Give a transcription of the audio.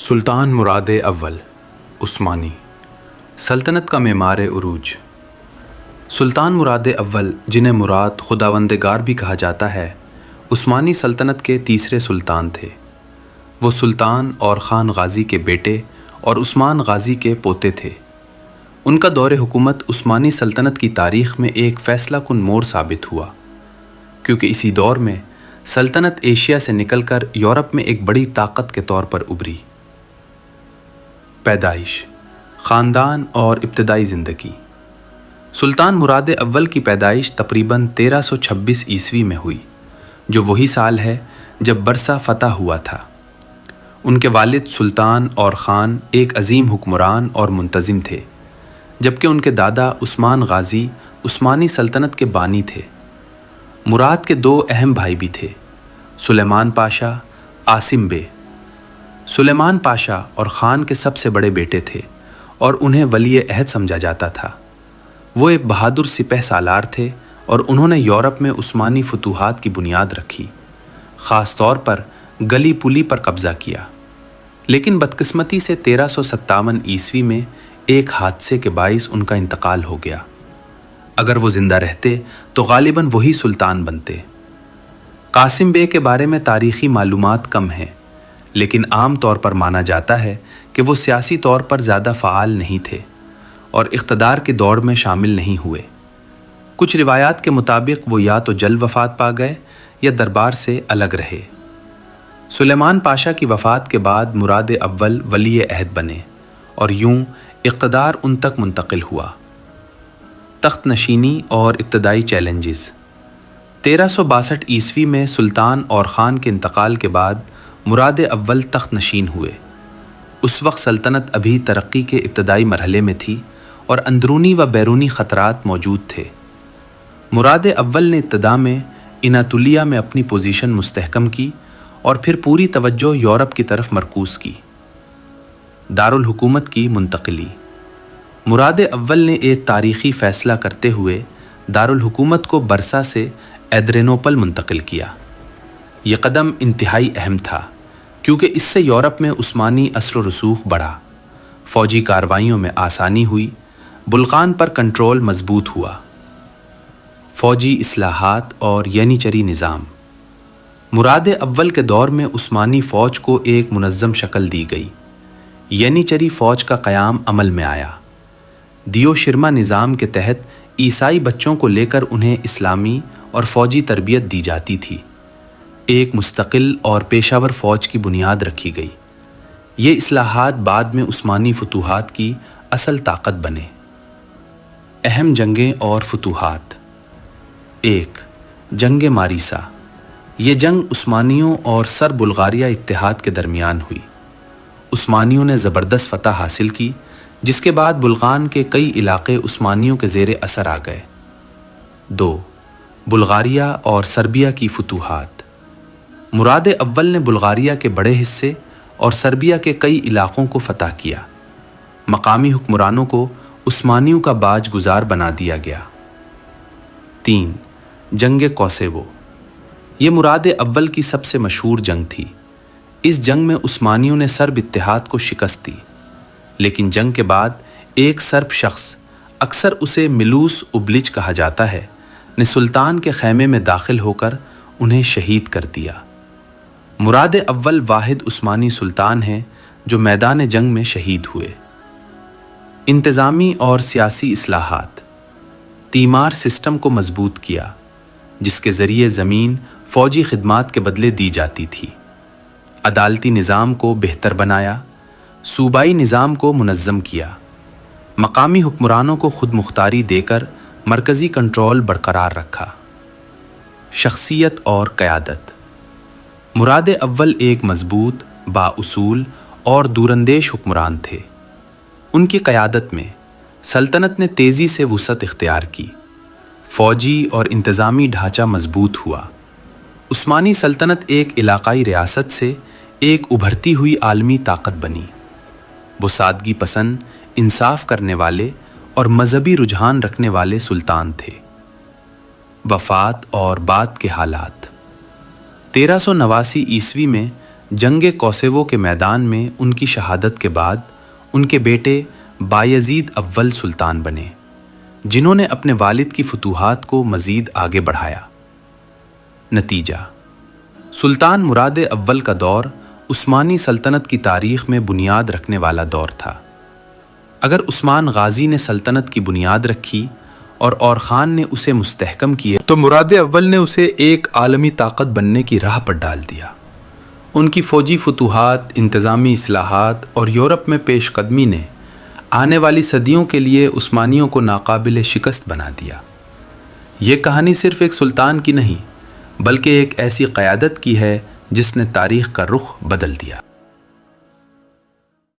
سلطان مراد اول عثمانی سلطنت کا معمار عروج۔ سلطان مراد اول، جنہیں مراد خداوندگار بھی کہا جاتا ہے، عثمانی سلطنت کے تیسرے سلطان تھے۔ وہ سلطان اور خان غازی کے بیٹے اور عثمان غازی کے پوتے تھے۔ ان کا دور حکومت عثمانی سلطنت کی تاریخ میں ایک فیصلہ کن موڑ ثابت ہوا، کیونکہ اسی دور میں سلطنت ایشیا سے نکل کر یورپ میں ایک بڑی طاقت کے طور پر ابھری۔ پیدائش، خاندان اور ابتدائی زندگی۔ سلطان مراد اول کی پیدائش تقریباً 1326 عیسوی میں ہوئی، جو وہی سال ہے جب برسا فتح ہوا تھا۔ ان کے والد سلطان اور خان ایک عظیم حکمران اور منتظم تھے، جبکہ ان کے دادا عثمان غازی عثمانی سلطنت کے بانی تھے۔ مراد کے دو اہم بھائی بھی تھے، سلیمان پاشا، عاصم بے۔ سلیمان پاشا اور خان کے سب سے بڑے بیٹے تھے اور انہیں ولی عہد سمجھا جاتا تھا۔ وہ ایک بہادر سپہ سالار تھے اور انہوں نے یورپ میں عثمانی فتوحات کی بنیاد رکھی، خاص طور پر گلی پلی پر قبضہ کیا۔ لیکن بدقسمتی سے 1357 عیسوی میں ایک حادثے کے باعث ان کا انتقال ہو گیا۔ اگر وہ زندہ رہتے تو غالباً وہی سلطان بنتے۔ قاسم بے کے بارے میں تاریخی معلومات کم ہیں، لیکن عام طور پر مانا جاتا ہے کہ وہ سیاسی طور پر زیادہ فعال نہیں تھے اور اقتدار کے دوڑ میں شامل نہیں ہوئے۔ کچھ روایات کے مطابق وہ یا تو جلد وفات پا گئے یا دربار سے الگ رہے۔ سلیمان پاشا کی وفات کے بعد مراد اول ولی عہد بنے اور یوں اقتدار ان تک منتقل ہوا۔ تخت نشینی اور ابتدائی چیلنجز۔ 1362 عیسوی میں سلطان اور خان کے انتقال کے بعد مراد اول تخت نشین ہوئے۔ اس وقت سلطنت ابھی ترقی کے ابتدائی مرحلے میں تھی اور اندرونی و بیرونی خطرات موجود تھے۔ مراد اول نے ابتدا میں اناتولیہ میں اپنی پوزیشن مستحکم کی اور پھر پوری توجہ یورپ کی طرف مرکوز کی۔ دارالحکومت کی منتقلی۔ مراد اول نے ایک تاریخی فیصلہ کرتے ہوئے دارالحکومت کو برسا سے ایدرینوپل منتقل کیا۔ یہ قدم انتہائی اہم تھا، کیونکہ اس سے یورپ میں عثمانی اثر و رسوخ بڑھا، فوجی کارروائیوں میں آسانی ہوئی، بلقان پر کنٹرول مضبوط ہوا۔ فوجی اصلاحات اور ینیچری نظام۔ مراد اول کے دور میں عثمانی فوج کو ایک منظم شکل دی گئی۔ ینیچری فوج کا قیام عمل میں آیا۔ دیو شرما نظام کے تحت عیسائی بچوں کو لے کر انہیں اسلامی اور فوجی تربیت دی جاتی تھی۔ ایک مستقل اور پیشہ ور فوج کی بنیاد رکھی گئی۔ یہ اصلاحات بعد میں عثمانی فتوحات کی اصل طاقت بنے۔ اہم جنگیں اور فتوحات۔ 1. جنگ ماریسا۔ یہ جنگ عثمانیوں اور سر بلغاریہ اتحاد کے درمیان ہوئی۔ عثمانیوں نے زبردست فتح حاصل کی، جس کے بعد بلغان کے کئی علاقے عثمانیوں کے زیر اثر آ گئے۔ 2. بلغاریہ اور سربیا کی فتوحات۔ مراد اول نے بلغاریہ کے بڑے حصے اور سربیا کے کئی علاقوں کو فتح کیا۔ مقامی حکمرانوں کو عثمانیوں کا باج گزار بنا دیا گیا۔ 3. جنگ کوسیوو۔ یہ مراد اول کی سب سے مشہور جنگ تھی۔ اس جنگ میں عثمانیوں نے سرب اتحاد کو شکست دی، لیکن جنگ کے بعد ایک سرب شخص، اکثر اسے ملوس اوبلچ کہا جاتا ہے، نے سلطان کے خیمے میں داخل ہو کر انہیں شہید کر دیا۔ مراد اول واحد عثمانی سلطان ہیں جو میدان جنگ میں شہید ہوئے۔ انتظامی اور سیاسی اصلاحات۔ تیمار سسٹم کو مضبوط کیا، جس کے ذریعے زمین فوجی خدمات کے بدلے دی جاتی تھی۔ عدالتی نظام کو بہتر بنایا، صوبائی نظام کو منظم کیا، مقامی حکمرانوں کو خود مختاری دے کر مرکزی کنٹرول برقرار رکھا۔ شخصیت اور قیادت۔ مراد اول ایک مضبوط، بااصول اور دوراندیش حکمران تھے۔ ان کی قیادت میں سلطنت نے تیزی سے وسعت اختیار کی، فوجی اور انتظامی ڈھانچہ مضبوط ہوا۔ عثمانی سلطنت ایک علاقائی ریاست سے ایک ابھرتی ہوئی عالمی طاقت بنی۔ وہ سادگی پسند، انصاف کرنے والے اور مذہبی رجحان رکھنے والے سلطان تھے۔ وفات اور بعد کے حالات۔ 1389 عیسوی میں جنگ کوسوو کے میدان میں ان کی شہادت کے بعد ان کے بیٹے بایزید اول سلطان بنے، جنہوں نے اپنے والد کی فتوحات کو مزید آگے بڑھایا۔ نتیجہ: سلطان مراد اول کا دور عثمانی سلطنت کی تاریخ میں بنیاد رکھنے والا دور تھا۔ اگر عثمان غازی نے سلطنت کی بنیاد رکھی اور خان نے اسے مستحکم کیے تو مراد اول نے اسے ایک عالمی طاقت بننے کی راہ پر ڈال دیا۔ ان کی فوجی فتوحات، انتظامی اصلاحات اور یورپ میں پیش قدمی نے آنے والی صدیوں کے لیے عثمانیوں کو ناقابل شکست بنا دیا۔ یہ کہانی صرف ایک سلطان کی نہیں، بلکہ ایک ایسی قیادت کی ہے جس نے تاریخ کا رخ بدل دیا۔